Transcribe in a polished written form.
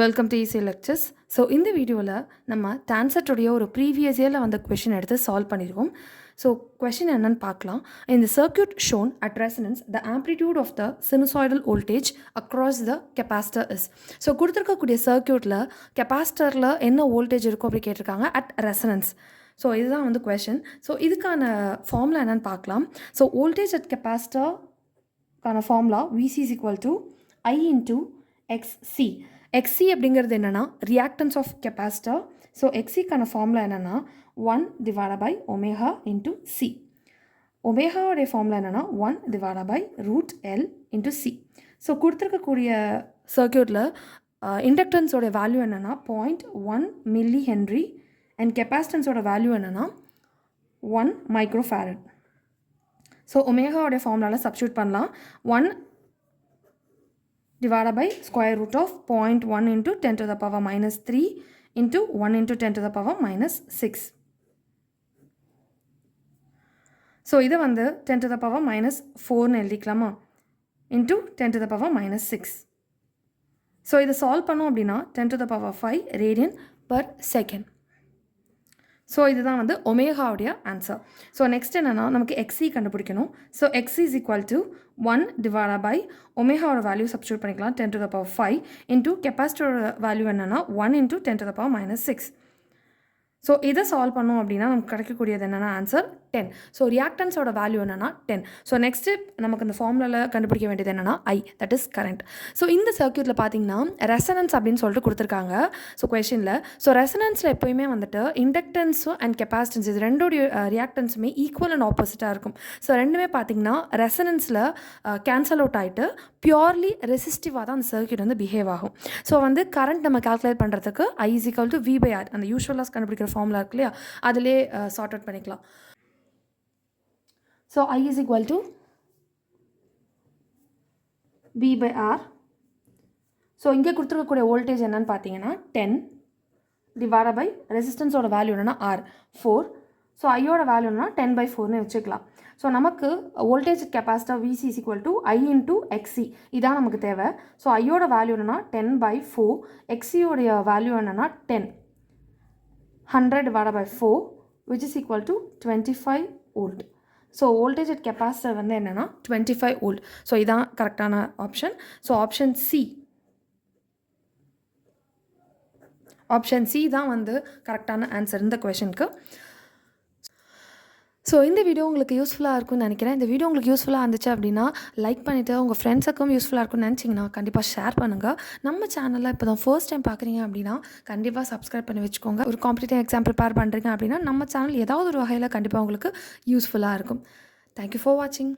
Welcome to ECE lectures. So இந்த வீடியோவில் நம்ம TANCET-உடைய ஒரு ப்ரீவியஸ் இயரில் வந்த கொஷின் எடுத்து சால்வ் பண்ணிடுவோம். ஸோ கொஷின் என்னன்னு பார்க்கலாம். இந்த circuit shown at resonance the amplitude of the sinusoidal voltage across the capacitor is. So கொடுத்துருக்கக்கூடிய சர்க்யூட்டில் கெப்பாசிட்டரில் என்ன வோல்டேஜ் இருக்கும் அப்படி கேட்டிருக்காங்க அட் ரெசனன்ஸ். ஸோ இதுதான் வந்து கொஷின். ஸோ இதுக்கான ஃபார்முலா என்னென்னு பார்க்கலாம். ஸோ வோல்டேஜ் அட் கெப்பாசிட்டர்க்கான formula VC is equal to I into XC. XC அப்படிங்கிறது என்னென்னா ரியாக்டன்ஸ் ஆஃப் கெப்பாசிட்டர். ஸோ XCக்கான ஃபார்முலா என்னென்னா 1 divided by omega into C. ஒமேகாவுடைய ஃபார்முலா என்னென்னா 1 divided by root L into C. So கொடுத்துருக்கக்கூடிய சர்க்யூட்டில் இண்டக்டன்ஸோட வேல்யூ என்னென்னா 0.1 மில்லி ஹென்ரி அண்ட் கெப்பாசிட்டன்ஸோட வேல்யூ என்னென்னா 1 மைக்ரோஃபாரட். ஸோ ஒமேகாவுடைய ஃபார்முலாவில் சப்ஸ்டியூட் பண்ணலாம். 1 divided by square root of 0.1 into 10 to the power minus 3 into 1 into 10 to the power minus 6. So, இது வந்து 10 to the power minus 4 எழுதிக்கலாமா into 10 to the power minus 6. So, இதை solve பண்ணோம் அப்படின்னா 10 to the power 5 radian per second. So இதுதான் வந்து ஒமேகாவுடைய answer. So next என்னென்னா நமக்கு XC கண்டுபிடிக்கணும். So XC is equal to 1 divided by ஒமேகாவோட வேல்யூ சப்ஸ்டியூட் பண்ணிக்கலாம் 10 to the power 5 into கெப்பாசிட்டரோட வேல்யூ என்னென்னா 1 into 10 to the power minus 6. So இதை சால்வ் பண்ணோம் அப்படின்னா நமக்கு கிடைக்கக்கூடியது என்னென்னா ஆன்சர் 10. ஸோ ரியாக்டன்ஸோட வேல்யூ என்னென்னா 10. ஸோ நெக்ஸ்ட்டு நமக்கு இந்த ஃபார்முலாவில் கண்டுபிடிக்க வேண்டியது என்னென்னா I, that is current. So இந்த சர்க்யூட்டில் பார்த்தீங்கன்னா ரெசனன்ஸ் அப்படின்னு சொல்லிட்டு கொடுத்துருக்காங்க. ஸோ கொஷனில் ரெசனன்ஸில் எப்போயுமே வந்துட்டு இண்டக்டன்ஸும் அண்ட் கெப்பாசிட்டன்ஸ் இது ரெண்டோடைய ரியாக்டன்ஸுமே ஈக்குவல் அண்ட் ஆப்போசிட்டாக இருக்கும். ஸோ ரெண்டுமே பார்த்தீங்கன்னா ரெசனன்ஸில் கேன்சல் அவுட் ஆகிட்டு பியூர்லி ரெசிஸ்டிவாக தான் அந்த சர்க்யூட் வந்து பிஹேவ் ஆகும். ஸோ வந்து கரண்ட் நம்ம கால்குலேட் பண்ணுறதுக்கு I is equal to V/R அந்த யூஷுவலாக கண்டுபிடிக்கிற ஃபார்முலா இருக்கு இல்லையா அதிலே சார்ட் அவுட் பண்ணிக்கலாம். So I is equal to V/R. So இங்கே கொடுத்துருக்கக்கூடிய வோல்டேஜ் என்னன்னு பார்த்தீங்கன்னா 10 divided by ரெசிஸ்டன்ஸோட வேல்யூ என்னன்னா R 4. ஸோ ஐயோட வேல்யூ என்னன்னா 10/4னு வச்சுக்கலாம். ஸோ நமக்கு voltage capacitor VC is equal to I into XC இதான் நமக்கு தேவை. ஸோ ஐயோட வேல்யூ என்னன்னா 10/4, XCயோடைய வேல்யூ என்னன்னா 10 100 divided by 4 which is equal to 25 volt. So voltage at capacitor வந்து என்னென்னா 25 volt. ஸோ இதான் கரெக்டான ஆப்ஷன். ஸோ ஆப்ஷன் சி தான் வந்து கரெக்டான ஆன்சர் இந்த கொஷனுக்கு. ஸோ இந்த வீடியோ உங்களுக்கு யூஸ்ஃபுல்லாக இருக்கும்னு நினைக்கிறேன். இந்த வீடியோ உங்களுக்கு யூஸ்ஃபுல்லாக இருந்துச்சு அப்படின்னா லைக் பண்ணிவிட்டு உங்கள் ஃப்ரெண்ட்ஸுக்கும் யூஸ்ஃபுல்லாக இருக்கும்னு நினச்சிங்கன்னா கண்டிப்பாக ஷேர் பண்ணுங்கள். நம்ம சேனலில் இப்போ தான் ஃபர்ஸ்ட் டைம் பார்க்குறீங்க அப்படின்னா கண்டிப்பாக சப்ஸ்கிரைப் பண்ணி வச்சுக்கோங்க. ஒரு காம்படிட்டிவ் எக்ஸாம் ப்ரிப்பேர் பண்ணுறீங்க அப்படின்னா நம்ம சேனல் ஏதாவது ஒரு வகையில் கண்டிப்பாக உங்களுக்கு யூஸ்ஃபுல்லாக இருக்கும். தேங்க்யூ ஃபார் வாட்சிங்.